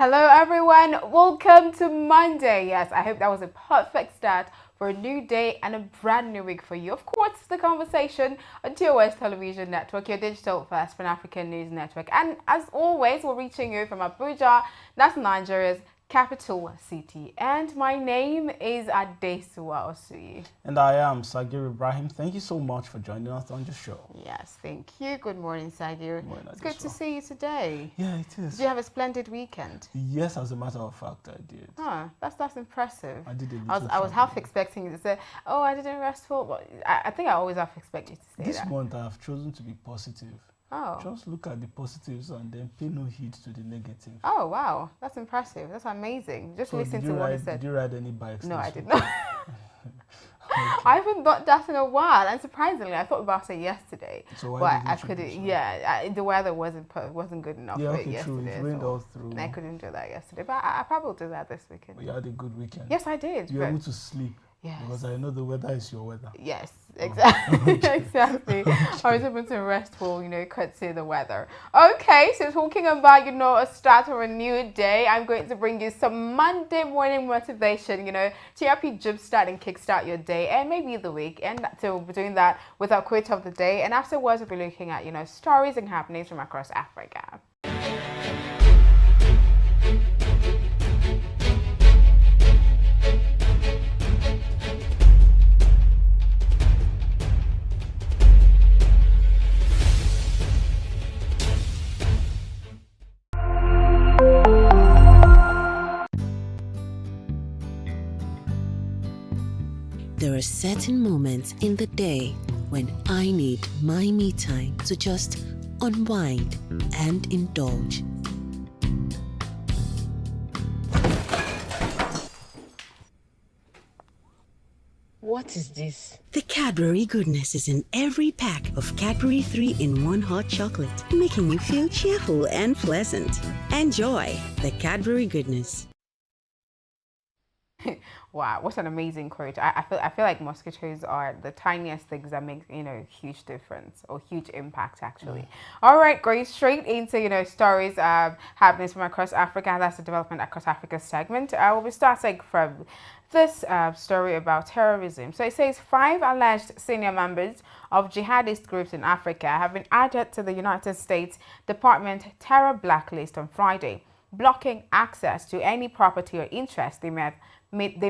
Hello everyone, welcome to Monday. Yes, I hope that was a perfect start for a new day and a brand new week for you. Of course, the conversation on TOS television network, your digital first Pan-African news network. And as always, we're reaching you from Abuja, that's Nigeria's capital city. And my name is Adesua Osuyi. And I am Sagir Ibrahim. Thank you so much for joining us on the show. Yes, thank you. Good morning, Sagir. It's good to see you today. Yeah, it is. Did you have a splendid weekend? Yes, as a matter of fact, I did. Huh, that's impressive. I did a little I was half expecting you to say, oh, I didn't rest well. But I think I always half expect you to say this that. This month I have chosen to be positive. Oh. Just look at the positives and then pay no heed to the negatives. Oh, wow. That's impressive. That's amazing. Just listen to what he said. Did you ride any bikes? No, I did not. Okay. I haven't done that in a while, and surprisingly, I thought about it yesterday. So why but I couldn't. Yeah, the weather wasn't good enough for it yesterday. True. It rained all through. And I couldn't do that yesterday, but I probably will do that this weekend. But you had a good weekend. Yes, I did. You were able to sleep. Yes. Because I know the weather is your weather. Yes, exactly. Exactly. I was able to rest well, courtesy of the weather. Okay, so talking about, a start or a new day, I'm going to bring you some Monday morning motivation, to help you jumpstart and kickstart your day and maybe the week. And so we'll be doing that with our quote of the day. And afterwards, we'll be looking at, stories and happenings from across Africa. There are certain moments in the day when I need my me time to just unwind and indulge. What is this? The Cadbury goodness is in every pack of Cadbury 3-in-1 hot chocolate, making you feel cheerful and pleasant. Enjoy the Cadbury goodness. Wow, what an amazing quote. I feel like mosquitoes are the tiniest things that make, huge difference or huge impact, actually. All right, going straight into, stories happening from across Africa. That's the Development Across Africa segment. We'll be starting from this story about terrorism. So it says 5 alleged senior members of jihadist groups in Africa have been added to the United States Department terror blacklist on Friday, blocking access to any property or interest they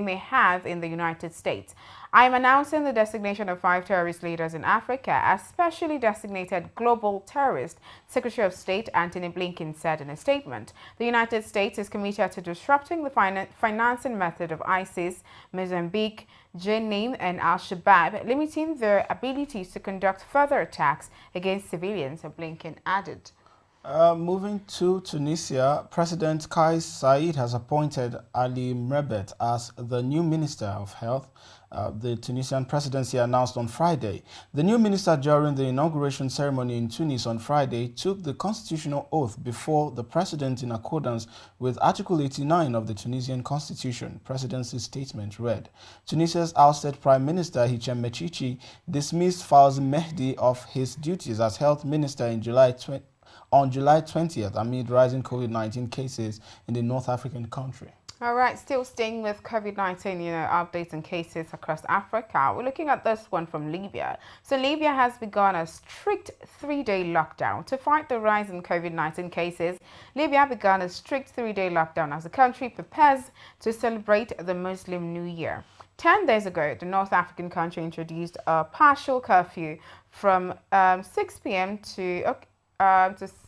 may have in the United States. I am announcing the designation of 5 terrorist leaders in Africa as specially designated global terrorists, Secretary of State Antony Blinken said in a statement. The United States is committed to disrupting the financing method of ISIS, Mozambique, Jenim, and Al-Shabaab, limiting their abilities to conduct further attacks against civilians, Blinken added. Moving to Tunisia, President Kais Saied has appointed Ali Mrebet as the new Minister of Health. The Tunisian presidency announced on Friday. The new minister, during the inauguration ceremony in Tunis on Friday, took the constitutional oath before the president in accordance with Article 89 of the Tunisian constitution. Presidency statement read, Tunisia's ousted Prime Minister Hichem Mechichi dismissed Fawzi Mehdi of his duties as health minister on July 20th amid rising COVID-19 cases in the North African country. All right, still staying with COVID-19, updates and cases across Africa. We're looking at this one from Libya. So Libya has begun a strict 3-day lockdown to fight the rise in COVID-19 cases. Libya began a strict 3-day lockdown as the country prepares to celebrate the Muslim New Year. 10 days ago, the North African country introduced a partial curfew from 6 p.m. to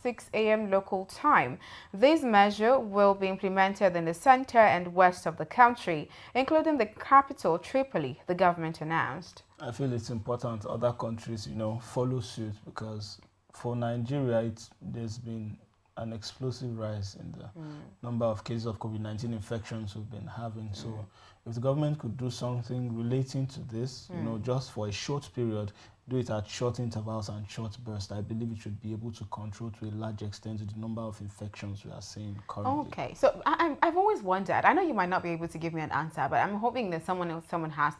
6 a.m. local time. This measure will be implemented in the center and west of the country, including the capital, Tripoli, the government announced. I feel it's important other countries, follow suit, because for Nigeria, there's been an explosive rise in the number of cases of COVID-19 infections we've been having. So if the government could do something relating to this, just for a short period, do it at short intervals and short bursts, I believe it should be able to control to a large extent the number of infections we are seeing currently. Okay, so I've always wondered, I know you might not be able to give me an answer, but I'm hoping that someone has,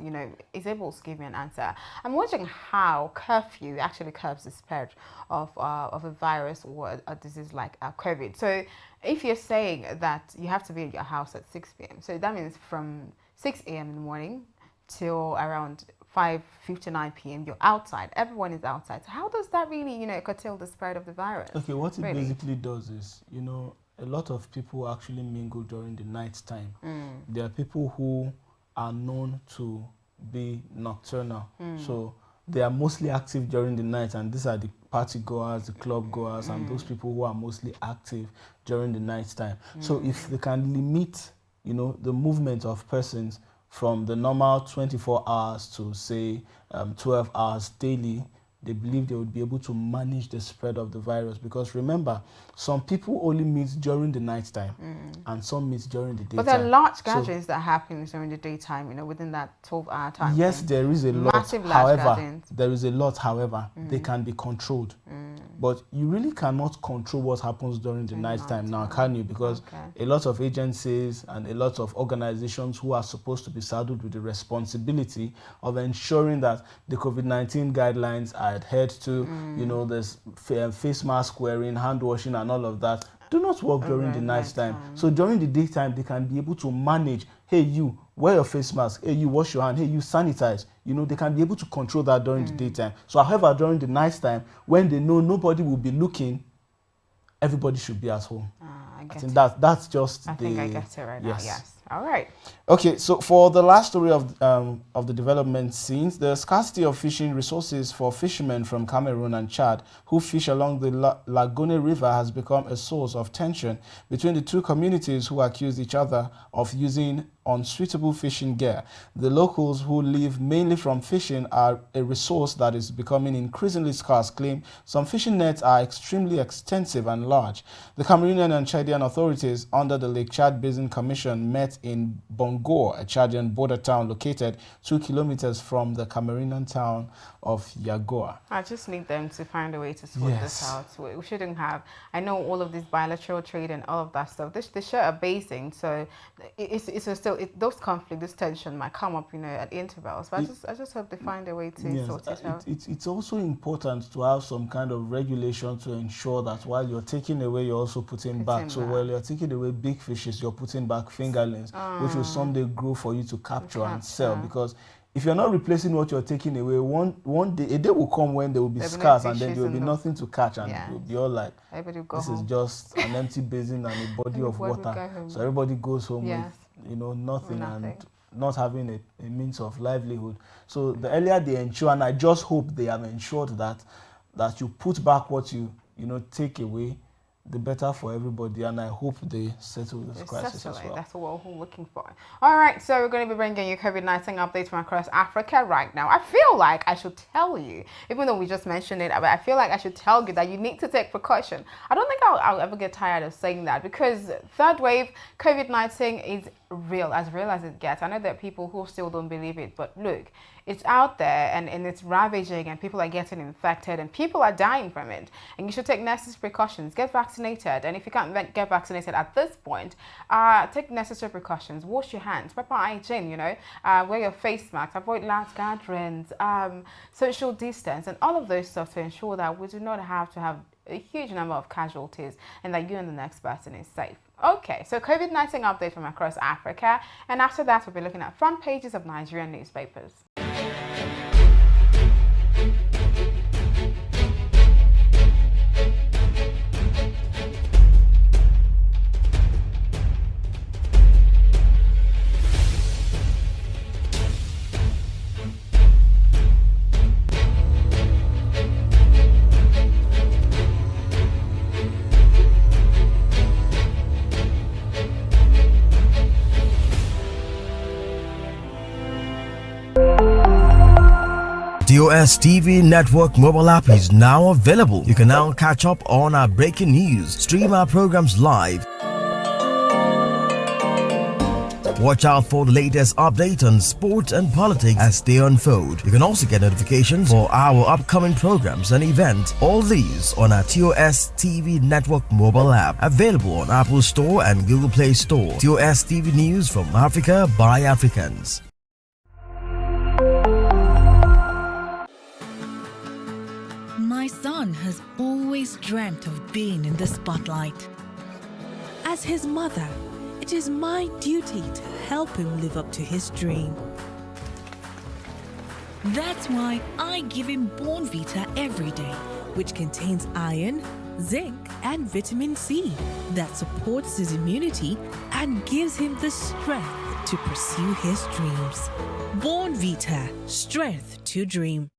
is able to give me an answer. I'm wondering how curfew actually curbs the spread of a virus or a disease like COVID. So if you're saying that you have to be at your house at 6 p.m., so that means from 6 a.m. in the morning till around 5:59 p.m. you're outside. Everyone is outside. So how does that really, curtail the spread of the virus? Okay, what it really basically does is, a lot of people actually mingle during the night time. There are people who are known to be nocturnal. So they are mostly active during the night, and these are the party goers, the club goers, and those people who are mostly active during the night time. So if they can limit, the movement of persons from the normal 24 hours to say 12 hours daily, they believe they would be able to manage the spread of the virus. Because remember, some people only meet during the night time and some meet during the daytime. But there are large gatherings that happen during the daytime, within that 12-hour time. Yes, frame. there is a lot. Massive large gatherings. There is a lot, however, they can be controlled. But you really cannot control what happens during the night time now, can you? Because a lot of agencies and a lot of organizations who are supposed to be saddled with the responsibility of ensuring that the COVID-19 guidelines are adhered to, there's face mask wearing, hand washing and all of that, do not work during the night time. So during the daytime, they can be able to manage, hey, you, wear your face mask, hey, you, wash your hand, hey, you, sanitize. They can be able to control that during the daytime. So however, during the night time, when they know nobody will be looking, everybody should be at home. I think that's just I think I get it right now, yes. All right. Okay, so for the last story of the development scenes, the scarcity of fishing resources for fishermen from Cameroon and Chad who fish along the Lagone River has become a source of tension between the two communities who accuse each other of using unsuitable fishing gear. The locals, who live mainly from fishing, are a resource that is becoming increasingly scarce, claim some fishing nets are extremely extensive and large. The Cameroonian and Chadian authorities under the Lake Chad Basin Commission met in Bongor, a Chadian border town located 2 kilometers from the Cameroonian town of Yagoa. I just need them to find a way to sort this out. We shouldn't have, I know all of this bilateral trade and all of that stuff, they share a basin, so it's still, those conflicts, this tension might come up, at intervals, but I just hope they find a way to sort it out. It's also important to have some kind of regulation to ensure that while you're taking away, you're also putting back. So while you're taking away big fishes, you're putting back fingerlings, which will someday grow for you to capture and sell. Because if you're not replacing what you're taking away, one day, a day will come when there will be scarce, and then there will be nothing to catch, and you'll be all like, this is just an empty basin and a body of water. So everybody goes home with, nothing and not having a means of livelihood. So the earlier they ensure, and I just hope they have ensured that you put back what you take away, the better for everybody, and I hope they settle this crisis as well. That's what we're looking for. All right, so we're going to be bringing you COVID-19 updates from across Africa right now. I feel like I should tell you, even though we just mentioned it, but I feel like I should tell you that you need to take precaution. I don't think I'll ever get tired of saying that, because third wave COVID-19 is real as it gets. I know there are people who still don't believe it, but look, it's out there and it's ravaging, and people are getting infected and people are dying from it, and you should take necessary precautions. Get vaccinated, and if you can't get vaccinated at this point, take necessary precautions. Wash your hands, proper hygiene, wear your face mask, avoid large gatherings, social distance, and all of those stuff to ensure that we do not have to have a huge number of casualties and that you and the next person is safe. Okay, so COVID-19 update from across Africa, and after that we'll be looking at front pages of Nigerian newspapers. TOS TV Network mobile app is now available. You can now catch up on our breaking news, stream our programs live, watch out for the latest update on sports and politics as they unfold. You can also get notifications for our upcoming programs and events. All these on our TOS TV Network mobile app, available on Apple Store and Google Play Store. TOS TV News from Africa by Africans. My son has always dreamt of being in the spotlight. As his mother, it is my duty to help him live up to his dream. That's why I give him Born Vita every day, which contains iron, zinc, and vitamin C that supports his immunity and gives him the strength to pursue his dreams. Born Vita, strength to dream.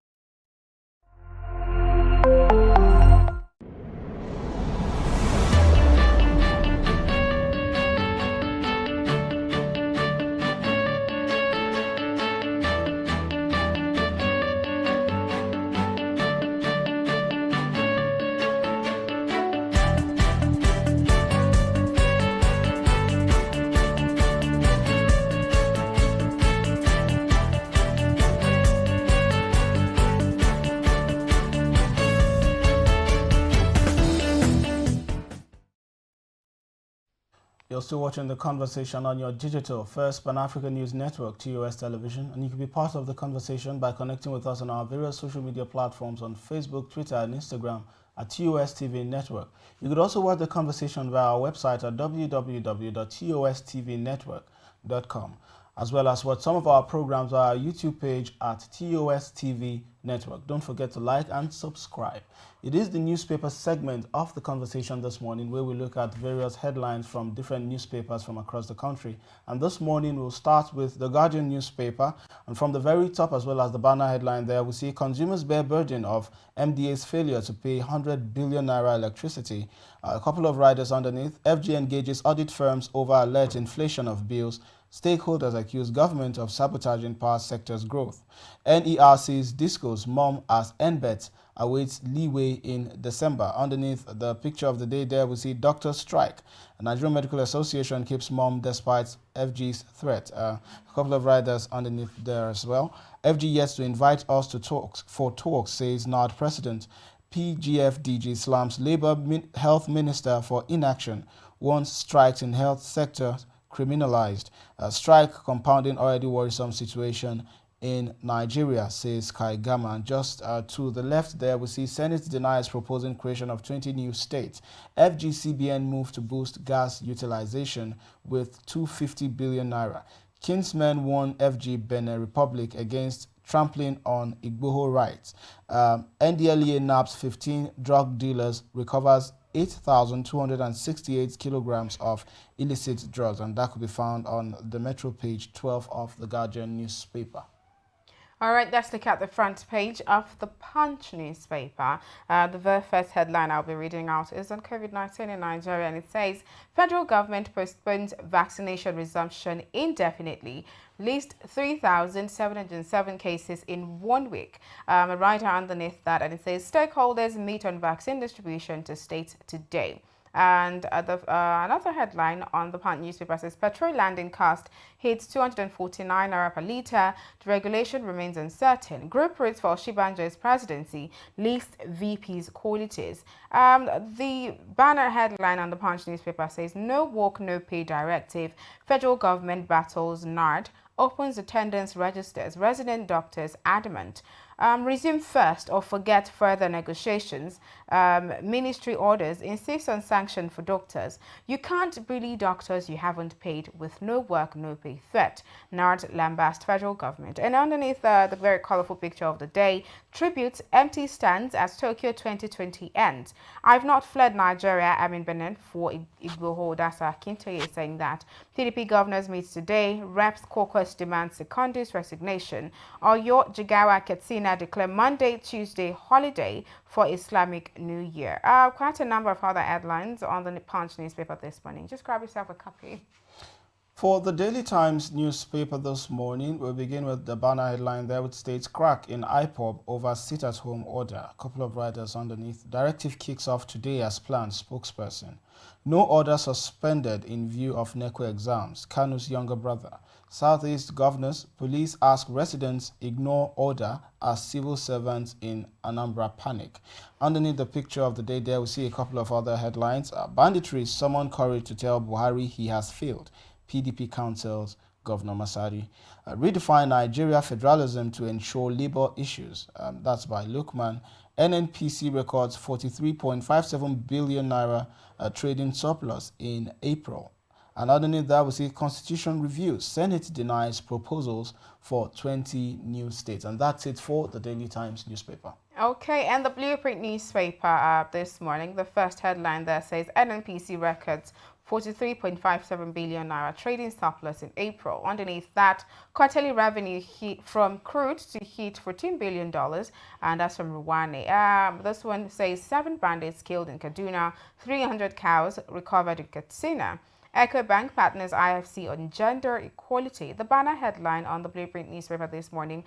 You're still watching The Conversation on your digital first Pan-African News Network, TOS Television, and you can be part of the conversation by connecting with us on our various social media platforms on Facebook, Twitter, and Instagram at TOS TV Network. You could also watch the conversation via our website at www.tostvnetwork.com, as well as watch some of our programs via our YouTube page at TOS TV Network. Don't forget to like and subscribe. It is the newspaper segment of the conversation this morning, where we look at various headlines from different newspapers from across the country. And this morning we'll start with the Guardian newspaper, and from the very top, as well as the banner headline there, we see consumers bear burden of MDA's failure to pay 100 billion naira electricity. A couple of riders underneath. FG engages audit firms over alleged inflation of bills. Stakeholders accuse government of sabotaging power sector's growth. NERC's Disco's mom as NBET awaits leeway in December. Underneath the picture of the day there, we see doctor strike. The Nigerian Medical Association keeps mum despite FG's threat. A couple of riders underneath there as well. FG yet to invite us to talks, says NARD president. PGF DG slams Labour Health Minister for inaction. Warns strikes in health sector criminalized. Strike compounding already worrisome situation in Nigeria, says Kai Gama. Just to the left there, we see Senate denies proposing creation of 20 new states. FGCBN move to boost gas utilization with 250 billion naira. Kinsmen warn FG Benin Republic against trampling on Igboho rights. NDLEA naps 15 drug dealers, recovers 8,268 kilograms of illicit drugs, and that could be found on the Metro page 12 of the Guardian newspaper. All right, let's look at the front page of the Punch newspaper. The very first headline I'll be reading out is on COVID-19 in Nigeria, and it says, federal government postpones vaccination resumption indefinitely. List 3,707 cases in 1 week. A writer underneath that, and it says, stakeholders meet on vaccine distribution to states today. And another headline on the Punch newspaper says, petrol landing cost hits 249 naira per litre. The regulation remains uncertain. Group rates for Shibanjo's presidency least VP's qualities. The banner headline on the Punch newspaper says, no work, no pay directive. Federal government battles NARD. Opens attendance registers. Resident doctors adamant. Resume first or forget further negotiations. Ministry orders insist on sanction for doctors. You can't bully doctors you haven't paid with no work, no pay threat. NARD lambast federal government. And underneath the very colorful picture of the day, tributes empty stands as Tokyo 2020 ends. I've not fled Nigeria. I'm in Benin for Igboho. That's Akintoye saying that. PDP governors meet today. Reps caucus demands Secondus resignation. Oyo, Jigawa, Katsina declare Monday, Tuesday holiday for Islamic New Year. Quite a number of other headlines on the Punch newspaper this morning. Just grab yourself a copy. For the Daily Times newspaper this morning, we'll begin with the banner headline there, which states crack in IPOB over sit-at-home order. A couple of writers underneath. Directive kicks off today as planned, spokesperson. No order suspended in view of NECO exams. Kanu's younger brother. Southeast governors, police ask residents ignore order as civil servants in Anambra panic. Underneath the picture of the day there, we see a couple of other headlines. Banditry summon courage to tell Buhari he has failed. PDP counsels Governor Masari. Redefine Nigeria federalism to ensure labor issues. That's by Lukman. NNPC records 43.57 billion naira trading surplus in April. And underneath that, we see Constitution review. Senate denies proposals for 20 new states. And that's it for the Daily Times newspaper. Okay, and the Blueprint newspaper this morning, the first headline there says NNPC records 43.57 billion naira trading surplus in April. Underneath that, quarterly revenue hit from crude to hit $14 billion, and that's from Rwanda. This one says 7 bandits killed in Kaduna, 300 cows recovered in Katsina. EcoBank partners IFC on gender equality. The banner headline on the Blueprint newspaper this morning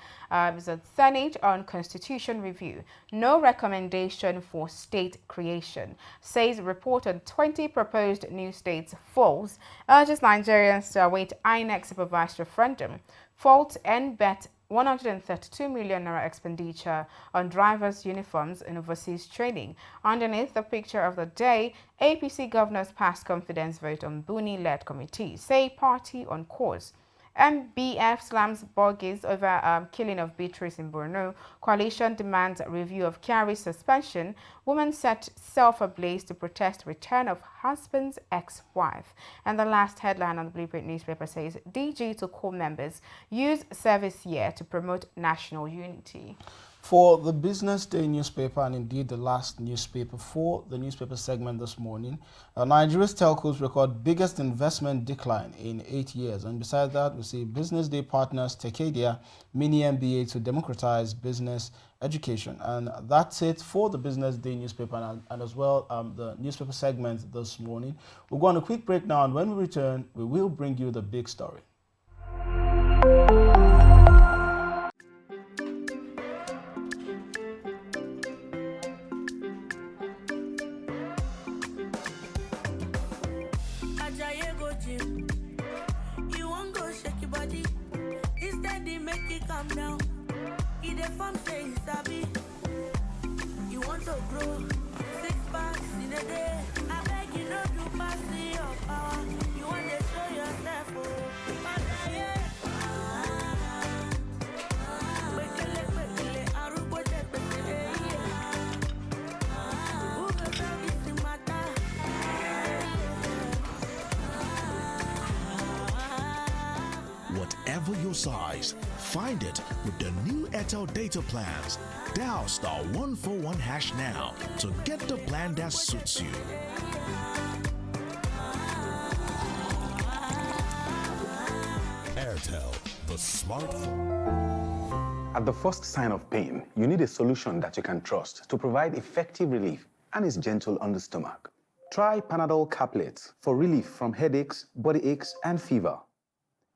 is that Senate on Constitution review. No recommendation for state creation. Says report on 20 proposed new states falls. Urges Nigerians to await INEC supervised referendum. Fault and bet 132 million naira expenditure on drivers' uniforms and overseas training. Underneath the picture of the day, APC governors pass confidence vote on Buni-led committee. Say party on course. MBF slams Borgis over killing of Beatrice in Borno. Coalition demands review of Kyari's suspension. Woman set self ablaze to protest return of husband's ex-wife. And the last headline on the Blueprint newspaper says DG to core members use service year to promote national unity. For the Business Day newspaper, and indeed the last newspaper for the newspaper segment this morning, Nigeria's telcos record biggest investment decline in 8 years. And besides that, we see Business Day partners Tecadia mini MBA to democratize business education. And that's it for the Business Day newspaper and as well the newspaper segment this morning. We'll go on a quick break now, and when we return, we will bring you the big story. You won't go shake your body. Instead, they make it calm down. Eat the farm, say it's sabi. You want to grow 6 packs in a day. I beg you, don't do pass your power. You want to show yourself, oh. Whatever your size, find it with the new Airtel data plans. Dial *141# now to get the plan that suits you. Airtel, the smartphone. At the first sign of pain, you need a solution that you can trust to provide effective relief and is gentle on the stomach. Try Panadol Caplets for relief from headaches, body aches, and fever.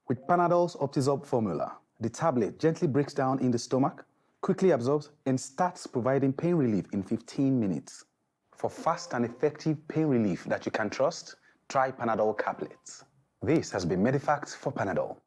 With Panadol's Optizorb formula, the tablet gently breaks down in the stomach, quickly absorbs, and starts providing pain relief in 15 minutes. For fast and effective pain relief that you can trust, try Panadol Caplets. This has been Medifact for Panadol.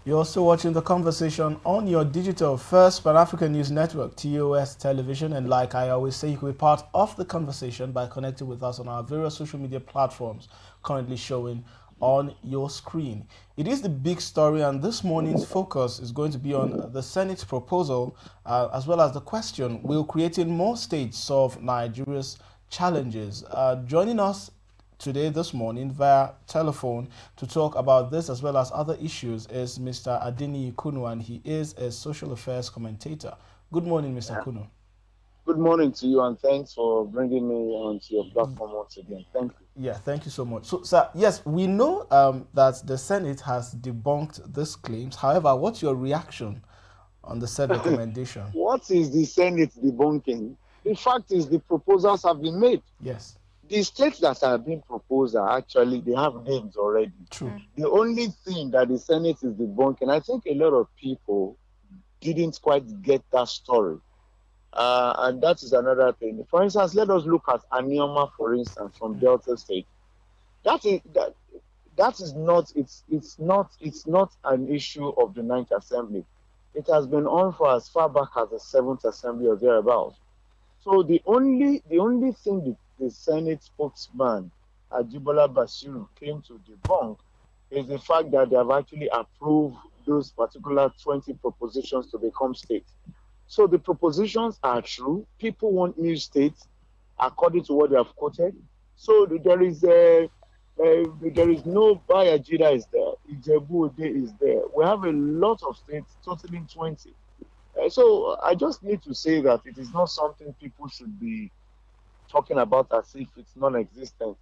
You're also watching the conversation on your digital first Pan-African News Network, TOS Television. And like I always say, you can be part of the conversation by connecting with us on our various social media platforms currently showing on your screen. It is the big story, and this morning's focus is going to be on the Senate's proposal as well as the question, will creating more states solve Nigeria's challenges? Joining us today, this morning, via telephone to talk about this as well as other issues is Mr. Adini Kunu, and he is a social affairs commentator. Good morning, Mr. Kunu. Good morning to you, and thanks for bringing me onto your platform once again. Thank you. Yeah, thank you so much. So, sir, yes, we know that the Senate has debunked these claims. However, what's your reaction on the said recommendation? What is the Senate debunking? The fact is the proposals have been made. Yes. The states that are being proposed are actually, they have names already. True. The only thing that the Senate is debunking, I think a lot of people didn't quite get that story. And that is another thing. For instance, let us look at Anioma, for instance, from Delta State. That is not, it's not an issue of the Ninth Assembly. It has been on for as far back as the 7th Assembly or thereabouts. So the only thing the Senate spokesman, Ajibola Basiru, came to debunk is the fact that they have actually approved those particular 20 propositions to become states. So the propositions are true. People want new states according to what they have quoted. So there is no Bayajida is there, Ijebu Ode is there. We have a lot of states totaling 20. So I just need to say that it is not something people should be talking about as if it's non-existent.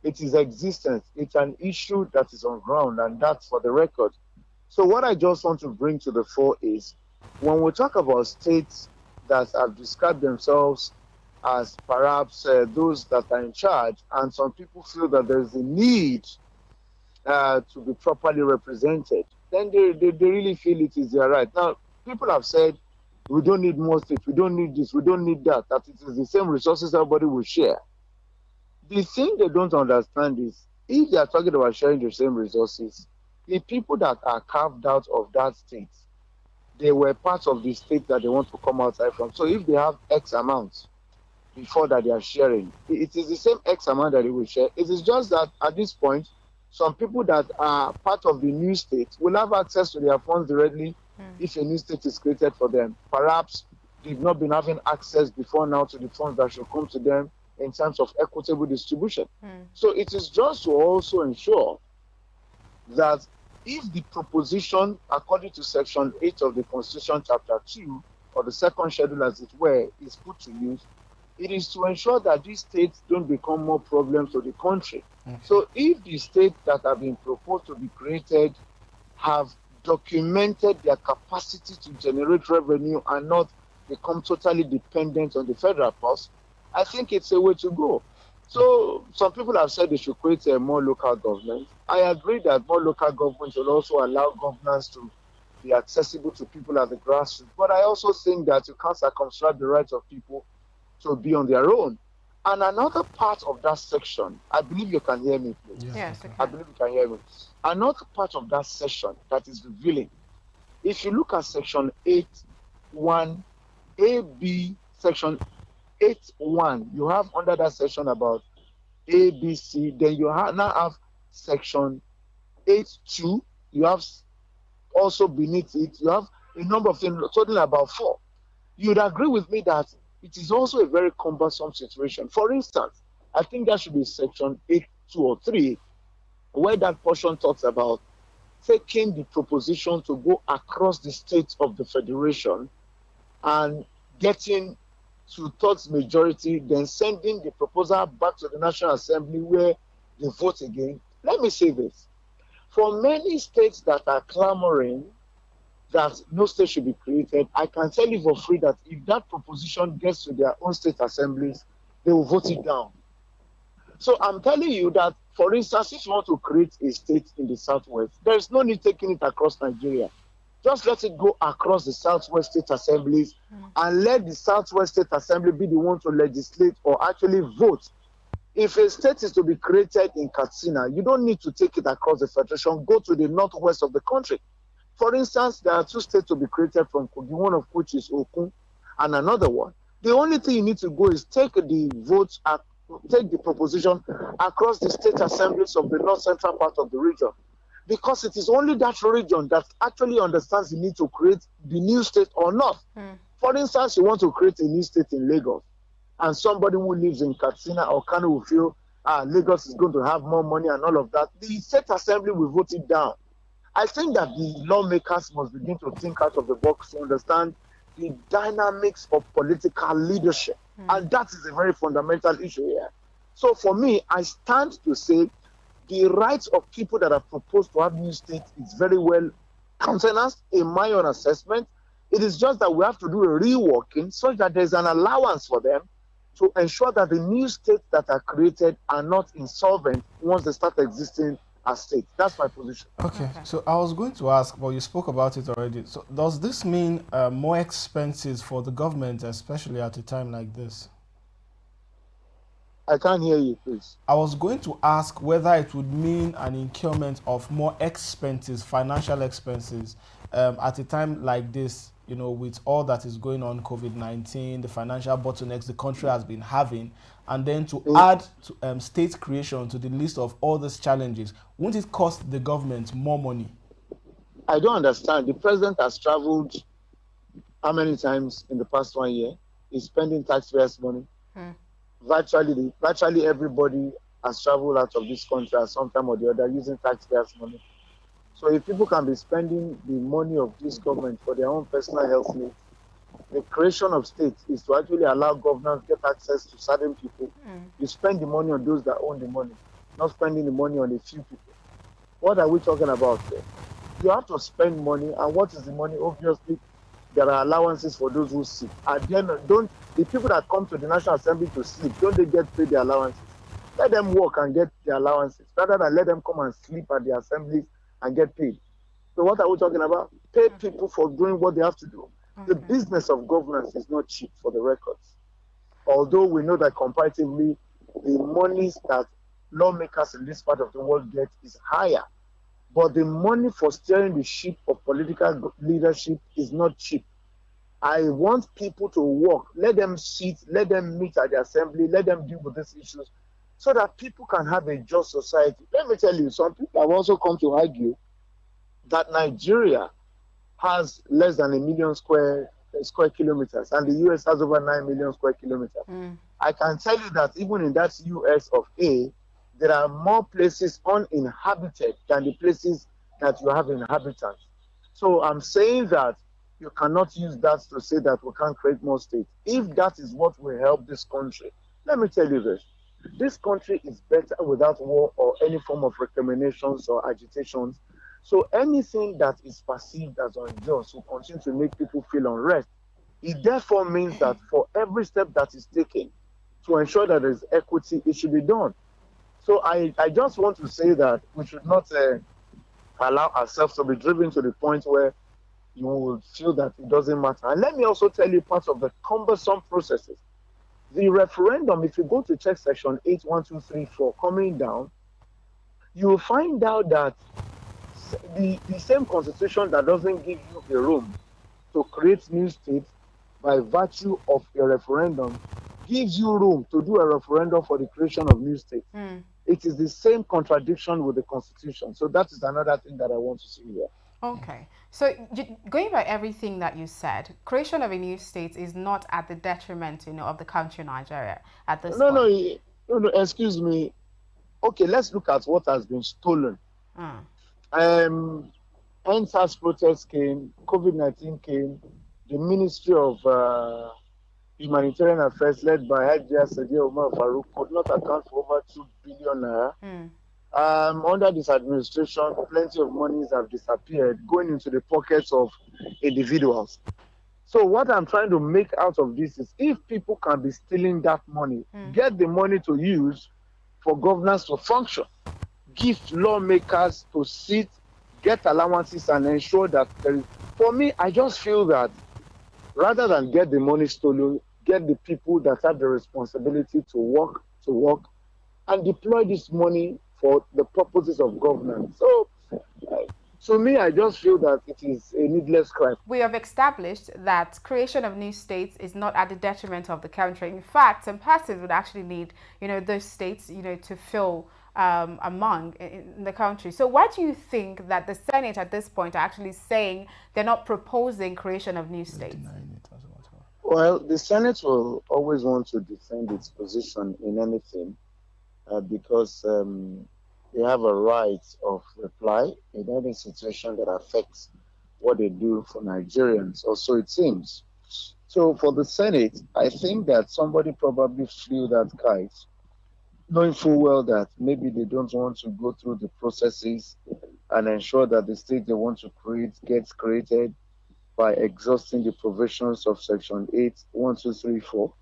It is existent. It's an issue that is on ground, and that's for the record. So what I just want to bring to the fore is when we talk about states that have described themselves as perhaps those that are in charge, and some people feel that there's a need to be properly represented, then they really feel it is their right. Now, people have said, we don't need more states, we don't need this, we don't need that, that it is the same resources everybody will share. The thing they don't understand is, if they are talking about sharing the same resources, the people that are carved out of that state, they were part of the state that they want to come outside from. So if they have X amount before that they are sharing, it is the same X amount that they will share. It is just that at this point, some people that are part of the new state will have access to their funds directly if a new state is created for them. Perhaps they've not been having access before now to the funds that should come to them in terms of equitable distribution. So it is just to also ensure that if the proposition, according to Section 8 of the Constitution, Chapter 2, or the second schedule as it were, is put to use, it is to ensure that these states don't become more problems to the country. So if the states that have been proposed to be created have documented their capacity to generate revenue and not become totally dependent on the federal purse, I think it's a way to go. So some people have said they should create a more local government. I agree that more local government will also allow governance to be accessible to people at the grassroots. But I also think that you can't circumscribe the rights of people to be on their own. And another part of that section, I believe you can hear me, please. Yes, okay. I believe you can hear me. Another part of that section that is revealing, if you look at Section 8.1 AB, Section 8.1, you have under that section about ABC, then you now have Section 8.2, you have also beneath it, you have a number of things, totaling about 4. You'd agree with me that it is also a very cumbersome situation. For instance, I think that should be Section 8.2 or 3, where that portion talks about taking the proposition to go across the states of the federation and getting to third majority, then sending the proposal back to the National Assembly where they vote again. Let me say this. For many states that are clamoring that no state should be created, I can tell you for free that if that proposition gets to their own state assemblies, they will vote it down. So I'm telling you that, for instance, if you want to create a state in the Southwest, there is no need taking it across Nigeria. Just let it go across the Southwest state assemblies and let the Southwest state assembly be the one to legislate or actually vote. If a state is to be created in Katsina, you don't need to take it across the federation. Go to the northwest of the country. For instance, there are 2 states to be created from Kogi, one of which is Okun, and another one. The only thing you need to go is take the vote, take the proposition across the state assemblies of the north central part of the region. Because it is only that region that actually understands the need to create the new state or not. For instance, you want to create a new state in Lagos, and somebody who lives in Katsina or Kano will feel, Lagos is going to have more money and all of that. The state assembly will vote it down. I think that the lawmakers must begin to think out of the box to understand the dynamics of political leadership. And that is a very fundamental issue here. So for me, I stand to say the rights of people that are proposed to have new states is very well countenanced in my own assessment. It is just that we have to do a reworking so that there's an allowance for them to ensure that the new states that are created are not insolvent once they start existing as states. That's my position. Okay, so I was going to ask, well, you spoke about it already. So does this mean more expenses for the government, especially at a time like this? I can't hear you, please. I was going to ask whether it would mean an incurement of more expenses, financial expenses, at a time like this, you know, with all that is going on, COVID-19, the financial bottlenecks the country has been having, and then to add to, state creation to the list of all these challenges, won't it cost the government more money? I don't understand. The president has traveled how many times in the past 1 year? He's spending taxpayers' money. Virtually everybody has traveled out of this country at some time or the other using taxpayers' money. So if people can be spending the money of this government for their own personal health needs, the creation of states is to actually allow governors to get access to certain people. You spend the money on those that own the money, not spending the money on a few people. What are we talking about there? You have to spend money, and what is the money? Obviously, there are allowances for those who sleep. And then the people that come to the National Assembly to sleep, don't they get paid the allowances? Let them work and get the allowances, rather than let them come and sleep at the assemblies and get paid. So what are we talking about? Pay people for doing what they have to do. The business of governance is not cheap, for the records. Although we know that comparatively, the monies that lawmakers in this part of the world get is higher. But the money for steering the ship of political leadership is not cheap. I want people to work. Let them sit, let them meet at the assembly, let them deal with these issues so that people can have a just society. Let me tell you, some people have also come to argue that Nigeria has less than 1 million square kilometers, and the US has over 9 million square kilometers. I can tell you that even in that US of A, there are more places uninhabited than the places that you have inhabitants. So I'm saying that you cannot use that to say that we can't create more states. If that is what will help this country, let me tell you this. This country is better without war or any form of recriminations or agitations. So anything that is perceived as unjust will continue to make people feel unrest. It therefore means that for every step that is taken to ensure that there is equity, it should be done. So I just want to say that we should not allow ourselves to be driven to the point where you will feel that it doesn't matter. And let me also tell you part of the cumbersome processes. The referendum, if you go to check section 81234 coming down, you will find out that the same constitution that doesn't give you the room to create new states by virtue of a referendum gives you room to do a referendum for the creation of new states. It is the same contradiction with the constitution. So that is another thing that I want to see here. Okay. So going by everything that you said, creation of a new state is not at the detriment, of the country Nigeria at this point. No, excuse me. Okay, let's look at what has been stolen. NSAS protests came, COVID-19 came, the Ministry of Humanitarian Affairs led by Hajia Sadiya Umar Farouk could not account for over 2 billion naira. Under this administration, plenty of monies have disappeared, going into the pockets of individuals. So what I'm trying to make out of this is, if people can be stealing that money, get the money to use for governance to function, give lawmakers to sit, get allowances, and ensure that there is. For me, I just feel that rather than get the money stolen, get the people that have the responsibility to work, and deploy this money for the purposes of governance. So, to me, I just feel that it is a needless crime. We have established that creation of new states is not at the detriment of the country. In fact, some persons would actually need, those states, to fill among in the country. So why do you think that the Senate at this point are actually saying they're not proposing creation of new states? Well, the Senate will always want to defend its position in anything because they have a right of reply in any situation that affects what they do for Nigerians, or so it seems. So for the Senate, I think that somebody probably flew that kite, knowing full well that maybe they don't want to go through the processes and ensure that the state they want to create gets created by exhausting the provisions of Section 81234.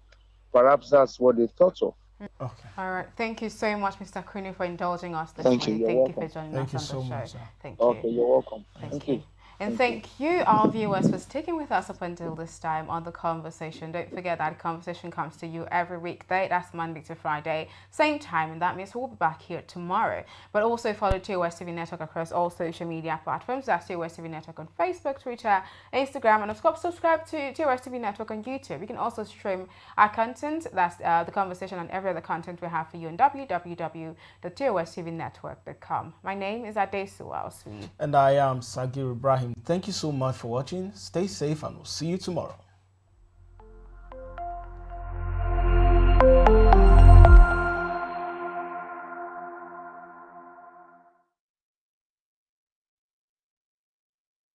Perhaps that's what they thought of. Okay. All right. Thank you so much, Mr. Kunu, for indulging us this Thank morning. You. Thank Welcome. you for joining Thank us you on so the show. much, sir. Thank you. Okay, you're welcome. Thank you. And thank you, our viewers, for sticking with us up until this time on The Conversation. Don't forget that Conversation comes to you every weekday. That's Monday to Friday, same time. And that means we'll be back here tomorrow. But also follow TOS TV Network across all social media platforms. That's TOS TV Network on Facebook, Twitter, Instagram. And of course, subscribe to TOS TV Network on YouTube. You can also stream our content. That's The Conversation and every other content we have for you on www.tostvnetwork.com. My name is Adesu. I'll see you. And I am Sagir Ibrahim. Thank you so much for watching. Stay safe and we'll see you tomorrow.